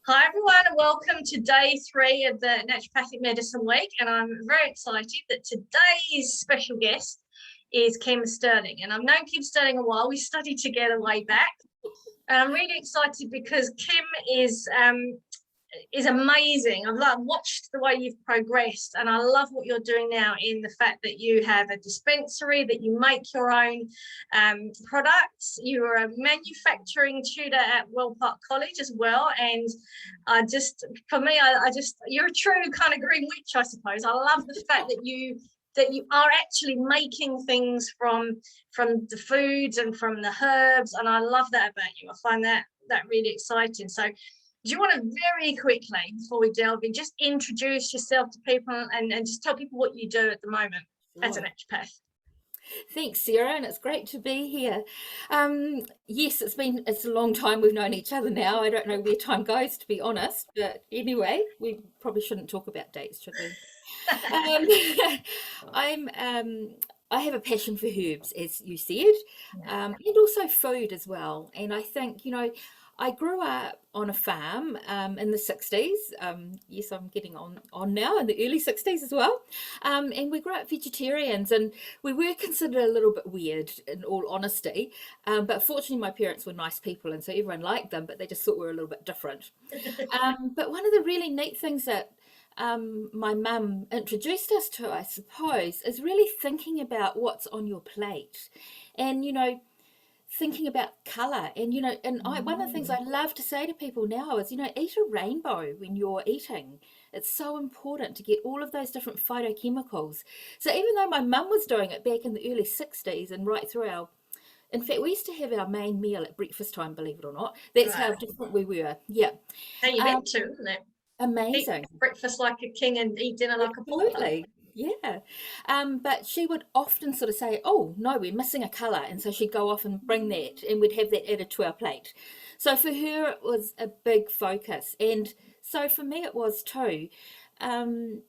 Hi everyone, and welcome to day 3 of the Naturopathic Medicine Week. And I'm very excited that today's special guest is Kim Stirling. And I've known Kim Stirling a while. We studied together way back. And I'm really excited because Kim is amazing. I've watched the way you've progressed, and I love what you're doing now in the fact that you have a dispensary, that you make your own products. You're a manufacturing tutor at Park College as well, and you're a true kind of green witch, I suppose. I love the fact that you are actually making things from the foods and from the herbs, and I love that about you. I find that really exciting. So do you want to very quickly, before we delve in, just introduce yourself to people and just tell people what you do at the moment as a naturopath? Thanks, Sarah, and it's great to be here. Yes, it's a long time we've known each other now. I don't know where time goes, to be honest, but anyway, we probably shouldn't talk about dates, should we? I have a passion for herbs, as you said, and also food as well. And I think, I grew up on a farm in the 60s. Yes, I'm getting on now, in the early 60s as well. And we grew up vegetarians, and we were considered a little bit weird, in all honesty. But fortunately, my parents were nice people, and so everyone liked them, but they just thought we were a little bit different. But one of the really neat things that my mum introduced us to, I suppose, is really thinking about what's on your plate. And, thinking about colour, and one of the things I love to say to people now is, eat a rainbow when you're eating. It's so important to get all of those different phytochemicals. So even though my mum was doing it back in the early 60s and right through in fact, we used to have our main meal at breakfast time, believe it or not. That's how different we were. Yeah. How you meant to, isn't it? Amazing. Eat breakfast like a king and eat dinner like a pauper. Absolutely. Yeah. But she would often sort of say, oh, no, we're missing a colour. And so she'd go off and bring that, and we'd have that added to our plate. So for her, it was a big focus. And so for me, it was too. And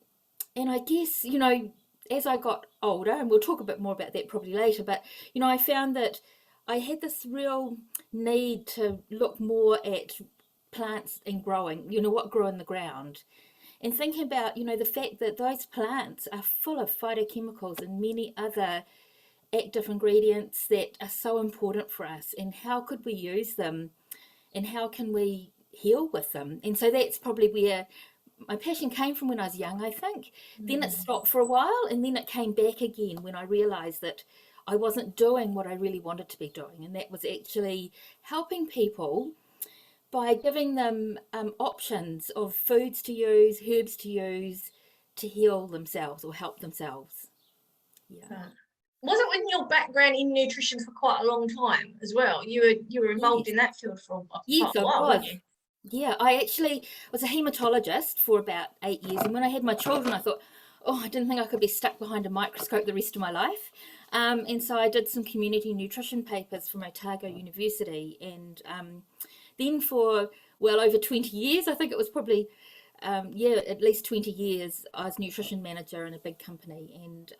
I guess, as I got older, and we'll talk a bit more about that probably later, but, I found that I had this real need to look more at plants and growing, what grew in the ground. And thinking about, the fact that those plants are full of phytochemicals and many other active ingredients that are so important for us, and how could we use them, and how can we heal with them? And so that's probably where my passion came from when I was young, I think. Then it stopped for a while, and then it came back again when I realised that I wasn't doing what I really wanted to be doing, and that was actually helping people by giving them options of foods to use, herbs to use, to heal themselves or help themselves. Yeah. Was it in your background in nutrition for quite a long time as well? You were involved in that field for quite a while, weren't you? Yeah, I actually was a hematologist for about 8 years, and when I had my children, I thought, oh, I didn't think I could be stuck behind a microscope the rest of my life. And so I did some community nutrition papers from Otago University, and then for well over 20 years, I think it was probably, at least 20 years, I was nutrition manager in a big company, and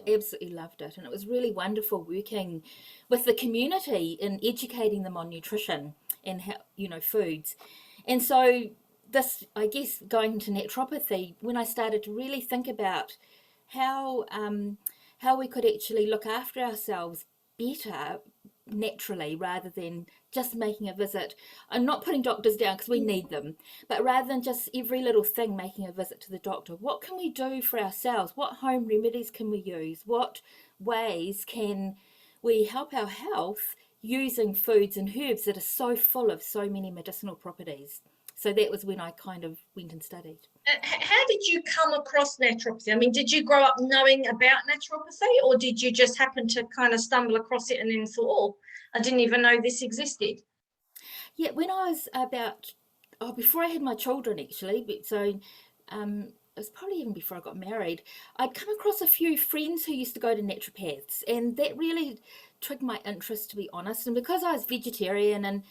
absolutely loved it. And it was really wonderful working with the community and educating them on nutrition and how, foods. And so this, I guess, going into naturopathy, when I started to really think about how we could actually look after ourselves better naturally, rather than just making a visit. I'm not putting doctors down because we need them, but rather than just every little thing making a visit to the doctor, what can we do for ourselves? What home remedies can we use? What ways can we help our health using foods and herbs that are so full of so many medicinal properties? So that was when I kind of went and studied. How did you come across naturopathy? I mean, did you grow up knowing about naturopathy, or did you just happen to kind of stumble across it and then thought, oh, I didn't even know this existed? Yeah, when I was before I had my children, actually, so it was probably even before I got married, I'd come across a few friends who used to go to naturopaths, and that really triggered my interest, to be honest. And because I was vegetarian, and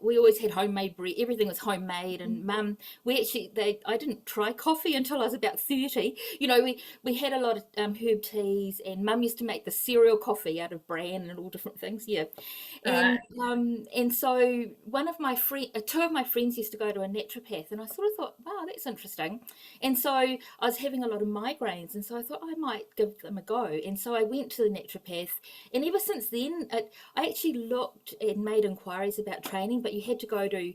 we always had homemade bread. Everything was homemade, and mum, I didn't try coffee until I was about 30. You know, we had a lot of herb teas, and mum used to make the cereal coffee out of bran and all different things. Yeah. Right. And so two of my friends used to go to a naturopath, and I sort of thought, wow, that's interesting. And so I was having a lot of migraines, and so I thought I might give them a go. And so I went to the naturopath, and ever since then, I actually looked and made inquiries about training, but you had to go to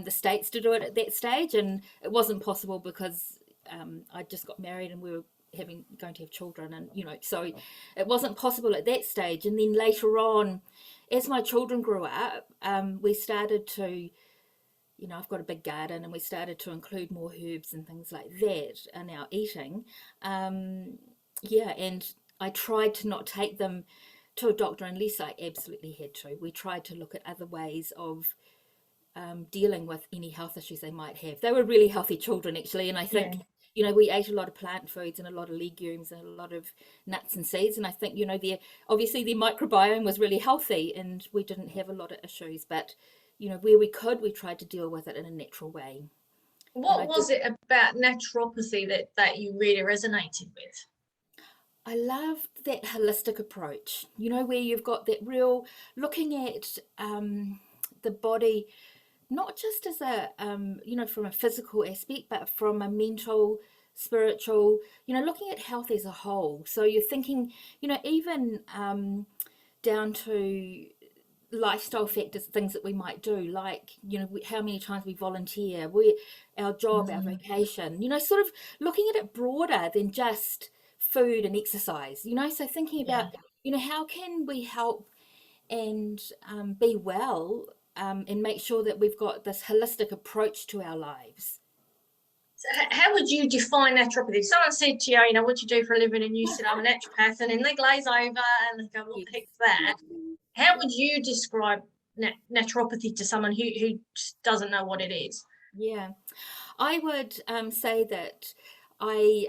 the States to do it at that stage, and it wasn't possible because I just got married and we were going to have children, and so it wasn't possible at that stage. And then later on, as my children grew up, we started to, I've got a big garden, and we started to include more herbs and things like that in our eating. And I tried to not take them to a doctor unless I absolutely had to. We tried to look at other ways of dealing with any health issues they might have. They were really healthy children, actually, and I think we ate a lot of plant foods and a lot of legumes and a lot of nuts and seeds, and I think obviously their microbiome was really healthy, and we didn't have a lot of issues. But where we could, we tried to deal with it in a natural way. What was it about naturopathy that you really resonated with? I loved that holistic approach, where you've got that real looking at the body, not just as a, from a physical aspect, but from a mental, spiritual, looking at health as a whole. So you're thinking, even down to lifestyle factors, things that we might do, like, how many times we volunteer, our job, our vocation, sort of looking at it broader than just food and exercise, so thinking about, how can we help and be well, and make sure that we've got this holistic approach to our lives. So how would you define naturopathy? If someone said to you, what do you do for a living, and you said, I'm a naturopath, and then they glaze over and they go, what the heck's that? How would you describe naturopathy to someone who just doesn't know what it is? Yeah, I would say that I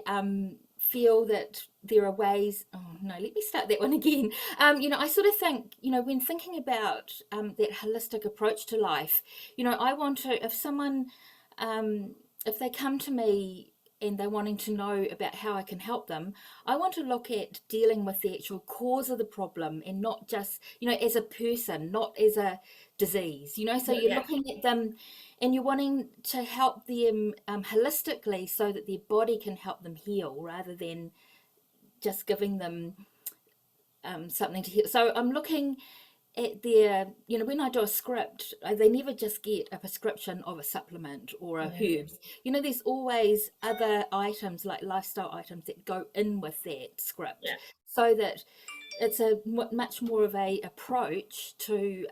feel that there are ways. Oh no, let me start that one again. I sort of think, when thinking about that holistic approach to life, I want to, if someone, if they come to me and they're wanting to know about how I can help them, I want to look at dealing with the actual cause of the problem, and not just, as a person, not as a disease, so you're looking at them and you're wanting to help them holistically, so that their body can help them heal, rather than just giving them something to heal. So I'm looking at their, when I do a script, they never just get a prescription of a supplement or a herbs. There's always other items, like lifestyle items, that go in with that script, so that it's a much more of a approach to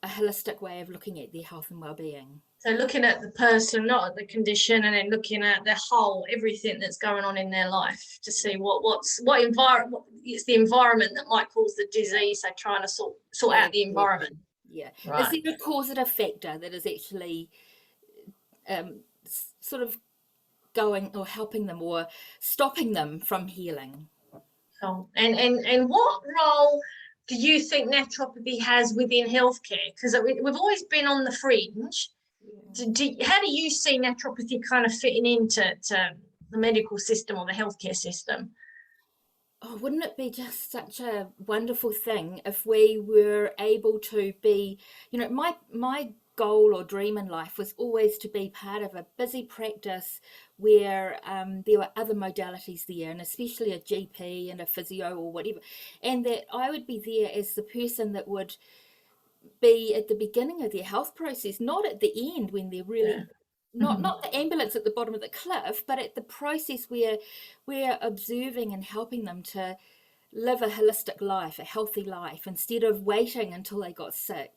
a holistic way of looking at their health and well-being. So looking at the person, not at the condition, and then looking at the whole, everything that's going on in their life, to see what environment, it's the environment that might cause the disease. So trying to sort out the environment. Yeah. Right. Is there a causative factor that is actually sort of going or helping them or stopping them from healing? Cool. And what role do you think naturopathy has within healthcare? Because we've always been on the fringe. How do you see naturopathy kind of fitting into the medical system or the healthcare system? Oh, wouldn't it be just such a wonderful thing if we were able to be, my goal or dream in life was always to be part of a busy practice where there were other modalities there, and especially a GP and a physio or whatever, and that I would be there as the person that would be at the beginning of their health process, not at the end when they're really not the ambulance at the bottom of the cliff, but at the process where we're observing and helping them to live a holistic life, a healthy life, instead of waiting until they got sick.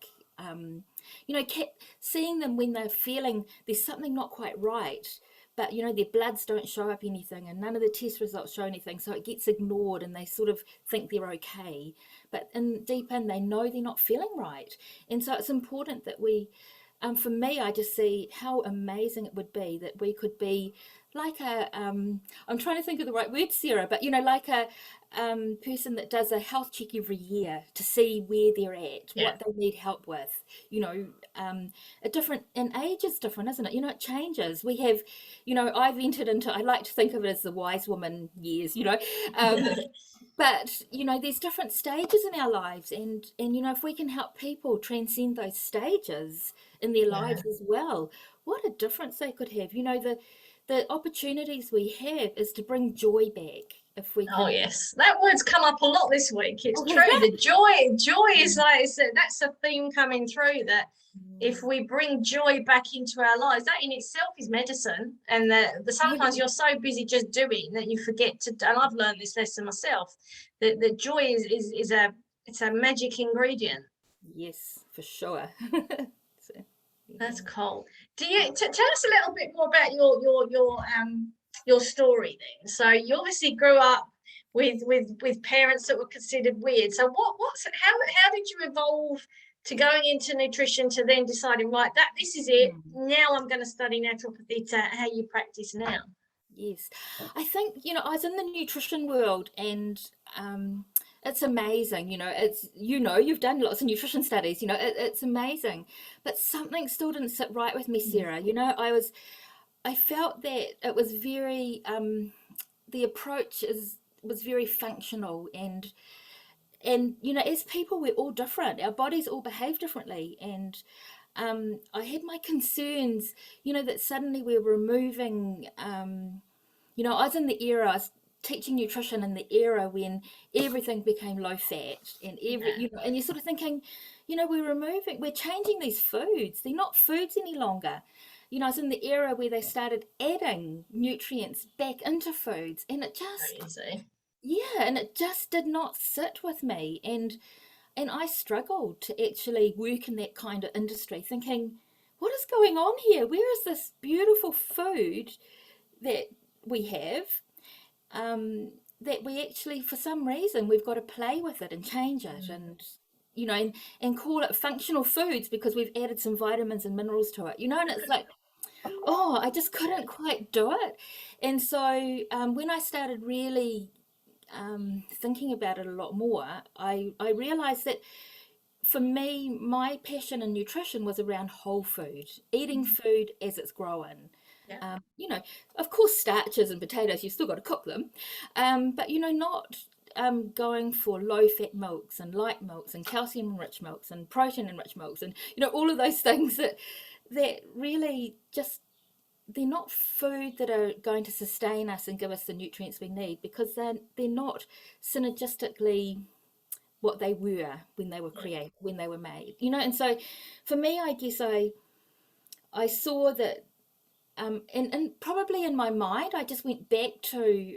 Seeing them when they're feeling there's something not quite right, but their bloods don't show up anything, and none of the test results show anything, so it gets ignored, and they sort of think they're okay, but deep in they know they're not feeling right. And so it's important that we, for me, I just see how amazing it would be that we could be like a I'm trying to think of the right word, Sarah, but like a person that does a health check every year to see where they're at, Yeah. what they need help with. A different, and age is different, isn't it? It changes. We have, I've entered into, I like to think of it as the wise woman years, but there's different stages in our lives, and if we can help people transcend those stages in their Yeah. lives as well, what a difference they could have. The opportunities we have is to bring joy back if we Oh can. yes, that word's come up a lot this week. It's Oh, has true. The that? joy is like that's a theme coming through. That if Mm. we bring joy back into our lives, that in itself is medicine. And the sometimes Totally. you're so busy just doing that you forget to. And I've learned this lesson myself. That the joy is a magic ingredient. Yes, for sure. So, That's yeah. cool. Do you tell us a little bit more about your story then? So you obviously grew up with parents that were considered weird. So how did you evolve to going into nutrition to then deciding, right, that this is it. Mm. Now I'm going to study naturopathy to how you practice now. Yes, I think I was in the nutrition world, and it's amazing. You've done lots of nutrition studies. It's amazing, but something still didn't sit right with me, Sarah. I felt that it was very the approach was very functional, and as people, we're all different. Our bodies all behave differently, and I had my concerns. That suddenly we're removing. I was in the era, I was teaching nutrition in the era when everything became low fat, and Yeah, and you're sort of thinking, we're changing these foods. They're not foods any longer. I was in the era where they started adding nutrients back into foods, and it just, crazy. yeah, and it just did not sit with me. And I struggled to actually work in that kind of industry, thinking, what is going on here? Where is this beautiful food that we have, that we actually, for some reason, we've got to play with it and change it, and call it functional foods because we've added some vitamins and minerals to it, and it's like, oh, I just couldn't quite do it. And so when I started really thinking about it a lot more, I realized that for me, my passion in nutrition was around whole food, eating food as it's growing. Yeah, Of course, starches and potatoes, you've still got to cook them, but not going for low fat milks and light milks and calcium rich milks and protein enriched milks, and all of those things that really just, they're not food that are going to sustain us and give us the nutrients we need, because they're not synergistically what they were when they were yeah, created, when they were made, and so for me, I guess I saw that, and probably in my mind I just went back to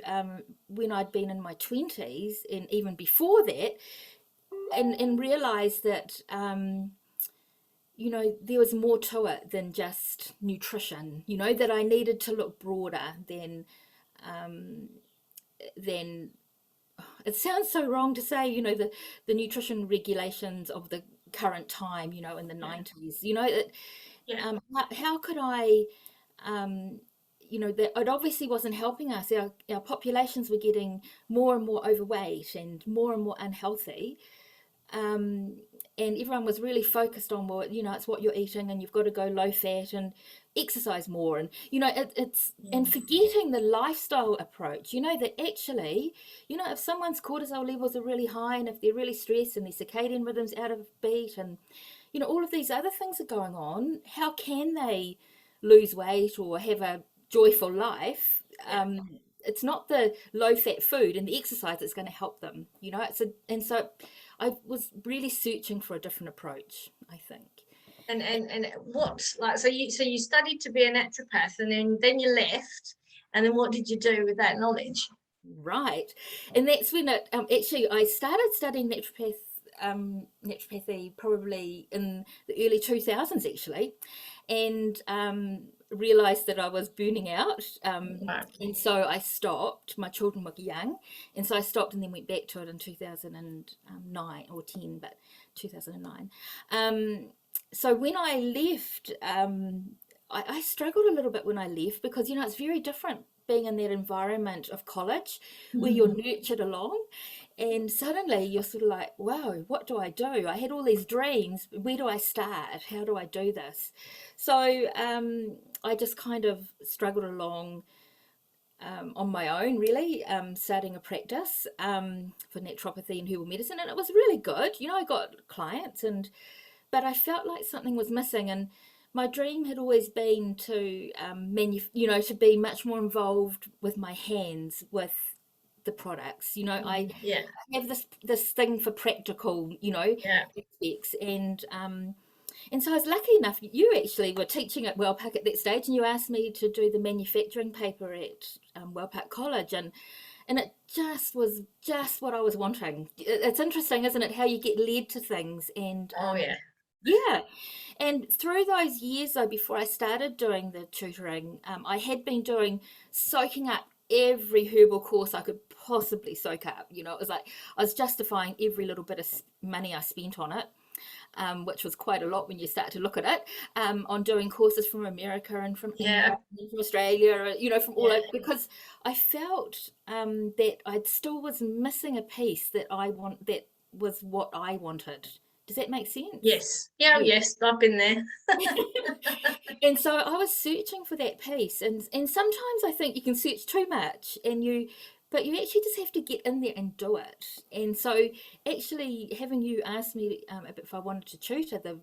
when I'd been in my 20s and even before that, and realized that there was more to it than just nutrition, that I needed to look broader than it sounds so wrong to say, the nutrition regulations of the current time, in the yeah, 90s, yeah. how could I, that it obviously wasn't helping us. Our populations were getting more and more overweight and more unhealthy. And everyone was really focused on, well, it's what you're eating, and you've got to go low fat and exercise more, and it's and forgetting the lifestyle approach, that actually, if someone's cortisol levels are really high, and if they're really stressed and their circadian rhythms out of beat, and all of these other things are going on, how can they lose weight or have a joyful life? It's not the low fat food and the exercise that's going to help them, and so I was really searching for a different approach, I think. And what, like, so you studied to be a naturopath, and then you left, and then what did you do with that knowledge? Right, and that's when it actually I started studying naturopathy probably in the early 2000s, actually, and realized that I was burning out, Right. and so I stopped. My children were young, and so I stopped, and then went back to it in 2009 or 10, but 2009. So when I left, I struggled a little bit when I left because, you know, it's very different being in that environment of college where you're nurtured along, and suddenly you're sort of like, wow, what do I do? I had all these dreams. Where do I start? How do I do this? So I just kind of struggled along on my own, really, starting a practice for naturopathy and herbal medicine, and it was really good. You know, I got clients, and but I felt like something was missing, and my dream had always been to you know, to be much more involved with my hands with the products. You know, I Yeah, have this thing for practical, you know, yeah, aspects, and so I was lucky enough, you actually were teaching at Wellpack at that stage, and you asked me to do the manufacturing paper at Wellpack College, and it just was just what I was wanting. It's interesting, isn't it, how you get led to things, and oh yeah, yeah. And through those years, though, before I started doing the tutoring, I had been soaking up every herbal course I could possibly soak up. You know, it was like I was justifying every little bit of money I spent on it, which was quite a lot when you start to look at it, on doing courses from America and from yeah, England and from Australia, you know, from all yeah, over, because I felt that I still was missing a piece that was what I wanted. Does that make sense? yes, yeah, oh, Yeah. yes. I've been there. And so I was searching for that piece, and sometimes I think you can search too much, but you actually just have to get in there and do it. And so actually having you ask me if I wanted to tutor the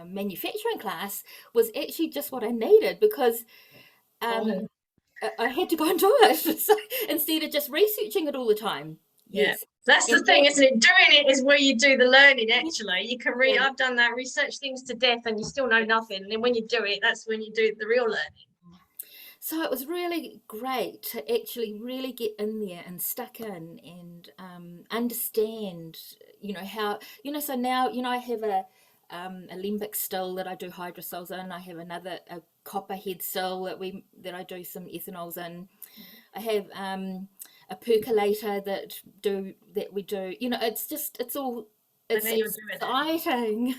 manufacturing class was actually just what I needed, because um, Oh, I had to go and do it, so, instead of just researching it all the time. yeah. Yes. That's the And thing, isn't it? Doing it is where you do the learning, actually. You can yeah. I've done that, research things to death and you still know nothing. And then when you do it, that's when you do the real learning. So it was really great to actually really get in there and stuck in and understand, you know, how, you know, so now, you know, I have a limbic still that I do hydrosols in. I have a copperhead still that I do some ethanols in. I have a percolator that we do. You know, it's all, I it's know you're doing it. exciting.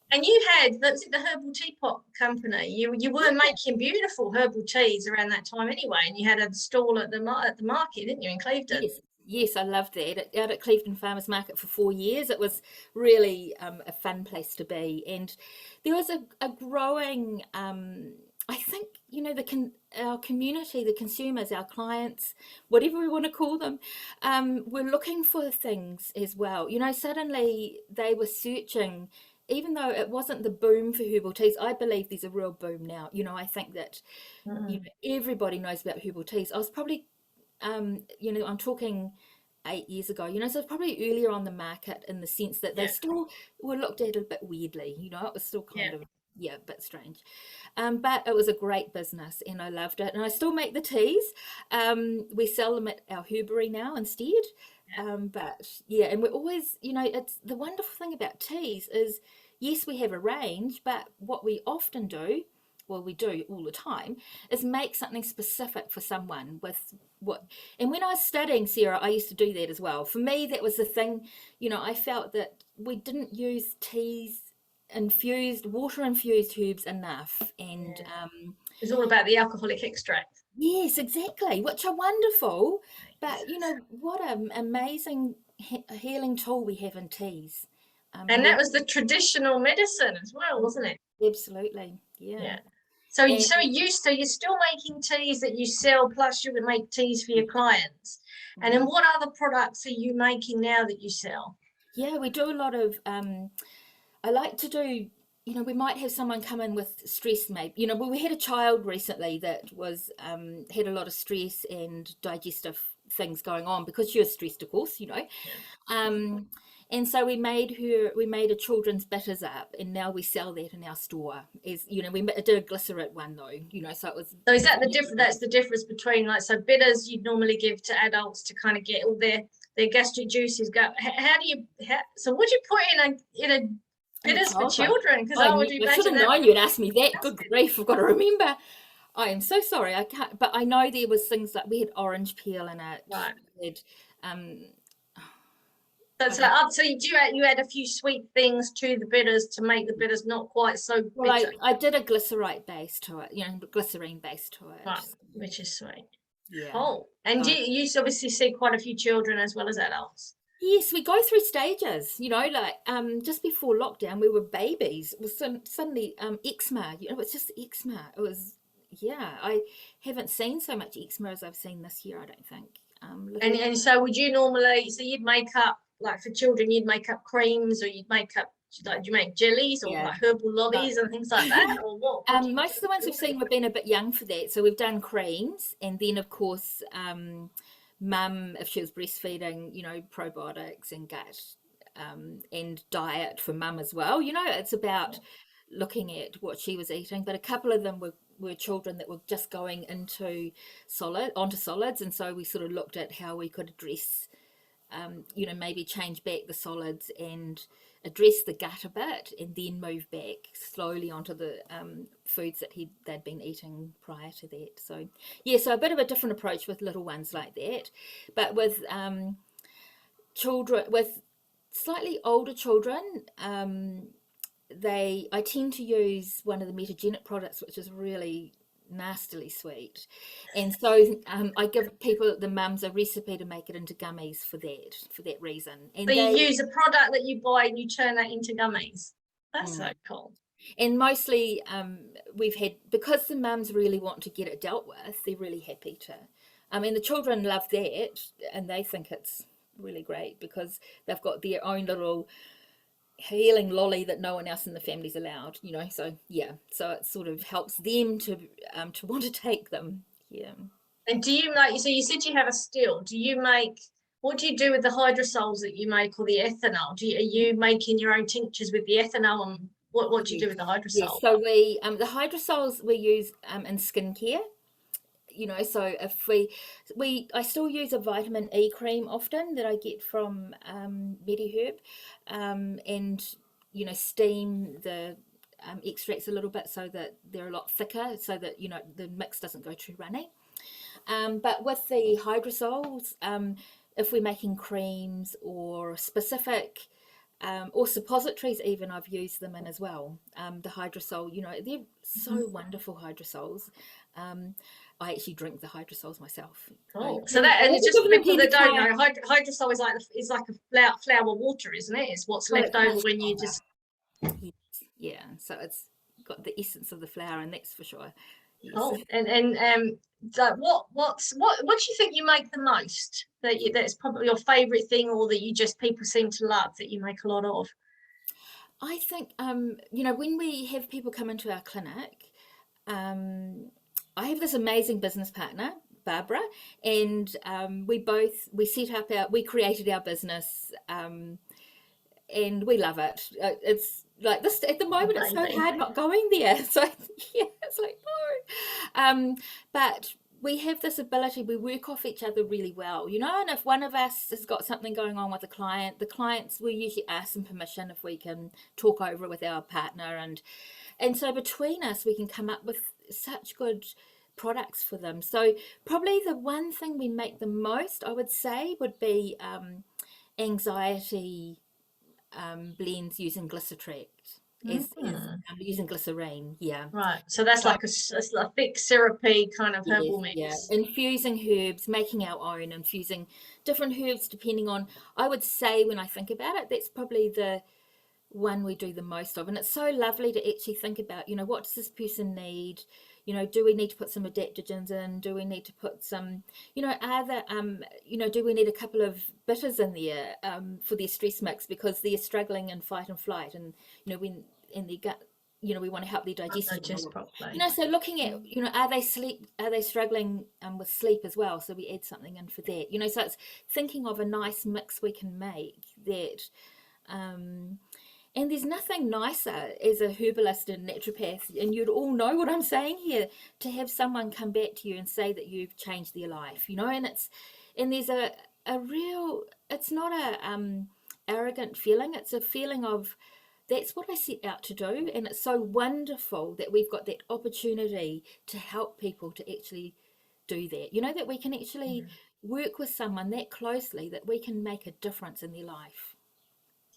And you had, that's it, the herbal teapot company. You were making beautiful herbal teas around that time anyway, and you had a stall at the market, didn't you, in Clevedon? Yes, yes, I loved that. Out at Clevedon Farmers Market for 4 years, it was really a fun place to be, and there was a growing. I think, you know, our community, the consumers, our clients, whatever we want to call them, were looking for things as well. You know, suddenly they were searching. Even though it wasn't the boom for herbal teas, I believe there's a real boom now. You know, I think that, you Mm. know, everybody knows about herbal teas. I was probably you know, I'm talking 8 years ago, you know, so it's probably earlier on the market in the sense that they Yeah, still were looked at a bit weirdly, you know, it was still yeah. kind of, yeah, a bit strange. But it was a great business and I loved it. And I still make the teas. We sell them at our Herbary now instead. But yeah, and we're always, you know, it's the wonderful thing about teas is, yes, we have a range, but what we often do, well, we do all the time, is make something specific for someone with what. And when I was studying, Sarah, I used to do that as well. For me, that was the thing, you know, I felt that we didn't use water infused herbs enough. And Yeah. It's all about the alcoholic extract. yes, exactly, which are wonderful. But, you know, what an amazing healing tool we have in teas. And We that was the traditional medicine as well, wasn't it? absolutely, yeah. Yeah. So, And you're still making teas that you sell, plus you would make teas for your clients. And then mhm. what other products are you making now that you sell? Yeah, we do a lot of I like to do, you know, we might have someone come in with stress, maybe. You know, well, we had a child recently that was had a lot of stress and digestive things going on because she was stressed, of course, you know. Yeah. Um, and so we made a children's bitters up, and now we sell that in our store. Is, you know, we did a glycerate one though, you know, so it was. So is that the difference? That's the difference between, like, so bitters you'd normally give to adults to kind of get all their gastric juices go. How do you? So would you put in a In a bitters for child's one. children? Because I would I should imagine have that. known you'd ask me that. Good grief, I've got to remember. I am so sorry. I can't, but I know there was things like we had orange peel in it. Right. We had um, That's like up. So you add a few sweet things to the bitters to make the bitters not quite so Well, bitter. I did a glycerite base to it, glycerine base to it. Right, which is sweet. Yeah. Cool. And you obviously see quite a few children as well as adults. Yes, we go through stages, like just before lockdown, we were babies. It was suddenly eczema, it's just eczema. It was, yeah, I haven't seen so much eczema as I've seen this year, I don't think. And so would you normally, so you'd make up, like for children, you'd make up creams, or you'd make up, like, do you make jellies or like herbal lollies and things like that, or what? Most of the ones we've seen, we've been a bit young for that. So we've done creams, and then of course, mum, if she was breastfeeding, probiotics and gut, and diet for mum as well. It's about looking at what she was eating, but a couple of them were children that were just going onto solids, and so we sort of looked at how we could address, maybe change back the solids and address the gut a bit, and then move back slowly onto the foods that they'd been eating prior to that. So so a bit of a different approach with little ones like that, but with children, with slightly older children, I tend to use one of the metagenic products, which is really nastily sweet, and so I give the mums a recipe to make it into gummies for that reason. And so you use a product that you buy and you turn that into gummies. That's so cool. And mostly we've had, because the mums really want to get it dealt with, they're really happy to. I mean, the children love that, and they think it's really great because they've got their own little healing lolly that no one else in the family's allowed, so so it sort of helps them to want to take them. And do you so you said you have a still, what do you do with the hydrosols that you make, or the ethanol? Are you making your own tinctures with the ethanol, and what do you do with the hydrosol? So we the hydrosols we use in skincare. So if I still use a vitamin E cream often that I get from MediHerb, and steam the extracts a little bit so that they're a lot thicker, so that the mix doesn't go too runny. But with the hydrosols, if we're making creams or specific or suppositories, even, I've used them in as well. The hydrosol, they're so wonderful, hydrosols. I actually drink the hydrosols myself. Oh, so that, and it's just for people that don't know, hydrosol is like a flower water, isn't it? It's what's left over when you just. Yeah, so it's got the essence of the flower, and that's for sure. Yes. Oh, and what do you think you make the most? That's probably your favourite thing, or that people seem to love, that you make a lot of? I think when we have people come into our clinic, I have this amazing business partner, Barbara, and we created our business, and we love it. It's like this at the moment. It's so hard not going there. So it's like no. But we have this ability. We work off each other really well, And if one of us has got something going on with the clients will usually ask them permission if we can talk over with our partner, and so between us we can come up with such good products for them. So probably the one thing we make the most, I would say, would be anxiety blends using glycerate, using glycerine. Right, so that's like a thick syrupy kind of herbal mix. Infusing herbs, making our own, infusing different herbs depending on, I would say, when I think about it, that's probably the one we do the most of. And it's so lovely to actually think about, what does this person need? Do we need to put some adaptogens in? Do we need to put some, are there, do we need a couple of bitters in there for their stress mix, because they're struggling in fight and flight, and when in their gut, we want to help their digestion properly. So looking at, are they struggling with sleep as well? So we add something in for that. So it's thinking of a nice mix we can make that. And there's nothing nicer as a herbalist and naturopath, and you'd all know what I'm saying here, to have someone come back to you and say that you've changed their life, and there's a real, it's not a arrogant feeling, it's a feeling of, that's what I set out to do, and it's so wonderful that we've got that opportunity to help people to actually do that, that we can actually work with someone that closely that we can make a difference in their life.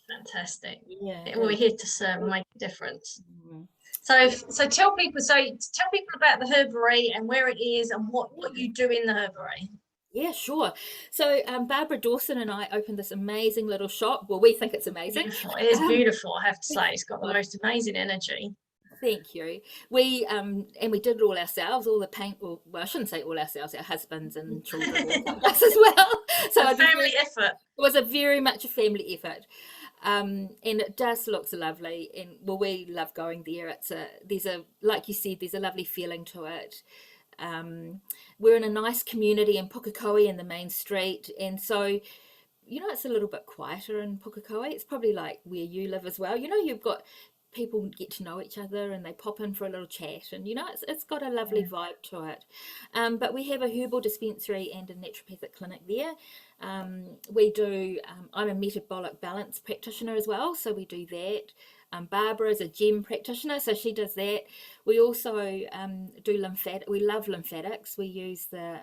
Fantastic. Yeah, Yeah, we're here to serve and make a difference. mm. So tell people about the Herbary and where it is and what you do in the Herbary. Yeah, sure. So Barbara Dawson and I opened this amazing little shop. Well, we think it's amazing. Beautiful. It is beautiful, I have to say. It's got the Oh, most amazing energy. thank you. We and we did it all ourselves, all the paint. Well, I shouldn't say all ourselves. Our husbands and children all helped us as well. So A family effort. it was a very much a family effort. And it does looks lovely, and well, we love going there. There's a, like you said, there's a lovely feeling to it. We're in a nice community in Pukekohe in the main street, and so it's a little bit quieter in Pukekohe. It's probably like where you live as well. You've got people get to know each other and they pop in for a little chat, and it's got a lovely vibe to it. But we have a herbal dispensary and a naturopathic clinic there. We do I'm a metabolic balance practitioner as well, so we do that. Barbara is a gem practitioner, so she does that. We also do lymphatic. We love lymphatics. We use the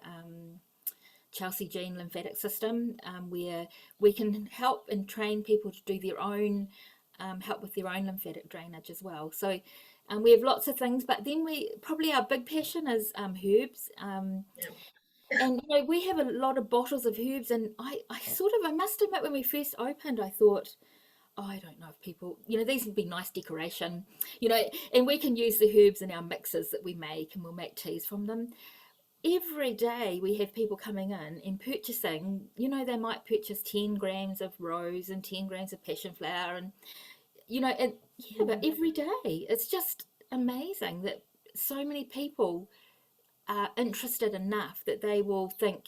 Chelsea Gene lymphatic system, where we can help and train people to do their own help with their own lymphatic drainage as well. So we have lots of things, but then our big passion is herbs. And we have a lot of bottles of herbs, and I must admit, when we first opened, I thought, oh, I don't know if people, these would be nice decoration, and we can use the herbs in our mixes that we make, and we'll make teas from them. Every day we have people coming in and purchasing, they might purchase 10 grams of rose and 10 grams of passion flower, and but every day it's just amazing that so many people are interested enough that they will think,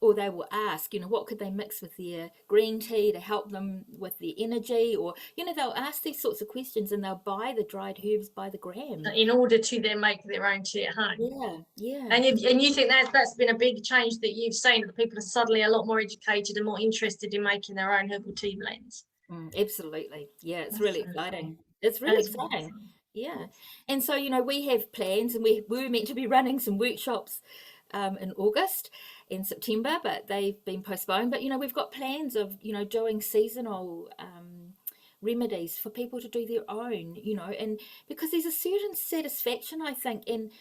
or they will ask, what could they mix with their green tea to help them with their energy, or they'll ask these sorts of questions, and they'll buy the dried herbs by the gram in order to then make their own tea at home. Yeah. And you think that's been a big change that you've seen, that people are suddenly a lot more educated and more interested in making their own herbal tea blends? Absolutely. Yeah, it's That's really so exciting. cool. It's really That's exciting. wonderful. Yeah. And so, we have plans, and we were meant to be running some workshops in August and September, but they've been postponed. But, we've got plans of, doing seasonal remedies for people to do their own, and because there's a certain satisfaction, I think, in,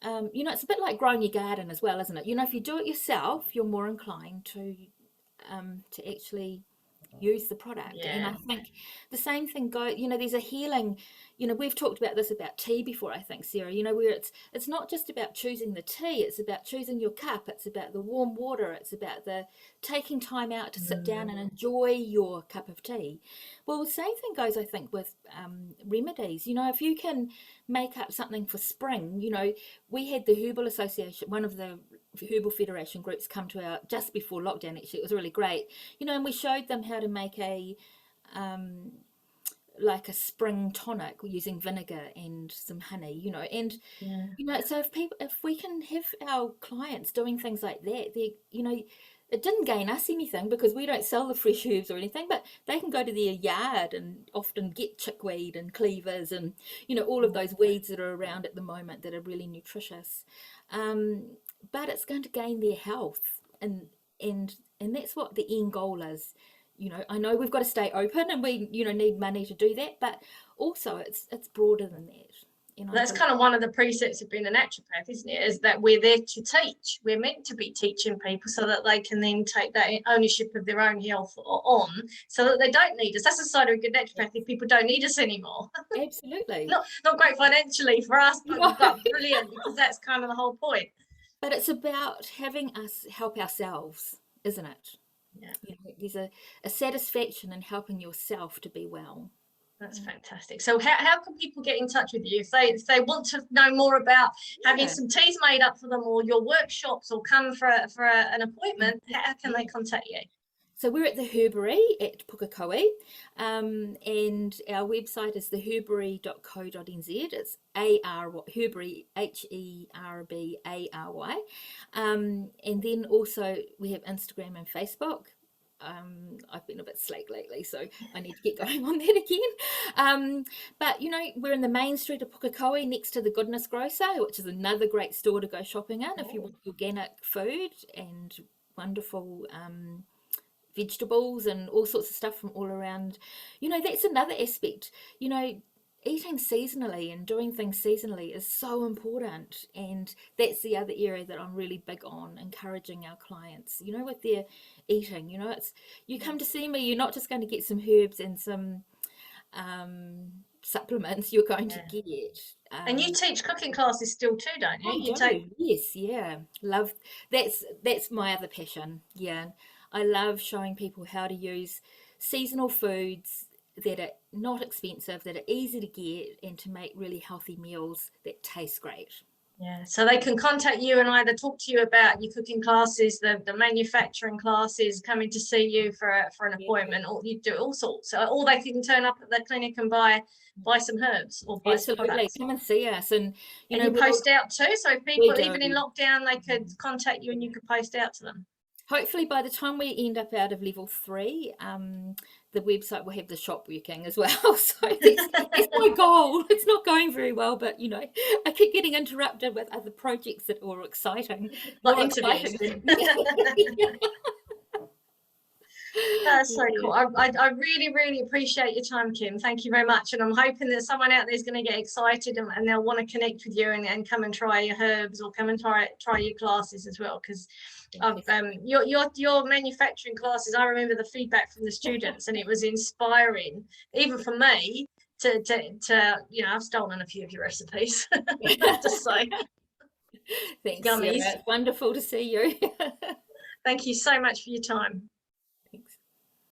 it's a bit like growing your garden as well, isn't it? If you do it yourself, you're more inclined to actually use the product. And I think the same thing there's a healing, we've talked about this about tea before, I think, Sarah, where it's not just about choosing the tea, it's about choosing your cup, it's about the warm water, it's about the taking time out to sit down and enjoy your cup of tea. Well, the same thing goes, I think, with remedies. If you can make up something for spring, we had the Herbal Association, one of the Herbal Federation groups, come to our just before lockdown. Actually, it was really great, and we showed them how to make a like a spring tonic using vinegar and some honey, and so if we can have our clients doing things like that, they it didn't gain us anything because we don't sell the fresh herbs or anything, but they can go to their yard and often get chickweed and cleavers and all of those weeds that are around at the moment that are really nutritious, but it's going to gain their health, and that's what the end goal is. I know we've got to stay open, and we need money to do that, but also it's broader than that. That's kind of one of the precepts of being a naturopath, isn't it? Is that we're there to teach. We're meant to be teaching people so that they can then take that ownership of their own health on, so that they don't need us. That's the side of a good naturopath, if people don't need us anymore. Absolutely. Not great financially for us, but brilliant, because that's kind of the whole point. But it's about having us help ourselves, isn't it? Yeah. There's a satisfaction in helping yourself to be well. That's fantastic. So how can people get in touch with you if they want to know more about having some teas made up for them, or your workshops, or come for an appointment? How can they contact you? So we're at the Herbary at Pukekohe, and our website is theherbary.co.nz. It's Herbary, Herbary, and then also we have Instagram and Facebook. I've been a bit slack lately, so I need to get going on that again. But you know, we're in the main street of Pukekohe, next to the Goodness Grocer, which is another great store to go shopping in if you want organic food and wonderful vegetables and all sorts of stuff from all around. You know, that's another aspect. You know, eating seasonally and doing things seasonally is so important, and that's the other area that I'm really big on encouraging our clients, you know, with their eating. You know, it's, you come to see me, you're not just going to get some herbs and some supplements, you're going to get and you teach cooking classes still too, don't you? I do. Yes, yeah, love, that's my other passion. Yeah, I love showing people how to use seasonal foods that are not expensive, that are easy to get, and to make really healthy meals that taste great. Yeah, so they can contact you and either talk to you about your cooking classes, the manufacturing classes, coming to see you for an appointment, or you do all sorts. Or they can turn up at the clinic and buy some herbs or buy some products. Come and see us, and you post out too. So people, even in lockdown, they could contact you and you could post out to them. Hopefully by the time we end up out of level 3, the website will have the shop working as well. So that's my goal. It's not going very well, but you know, I keep getting interrupted with other projects that are exciting. Like interviews. That's so cool. I really, really appreciate your time, Kim. Thank you very much. And I'm hoping that someone out there is going to get excited and they'll want to connect with you and come and try your herbs or come and try your classes as well. Because your manufacturing classes, I remember the feedback from the students, and it was inspiring, even for me, to you know, I've stolen a few of your recipes. I have to say. Thanks, Sarah. It's wonderful to see you. Thank you so much for your time.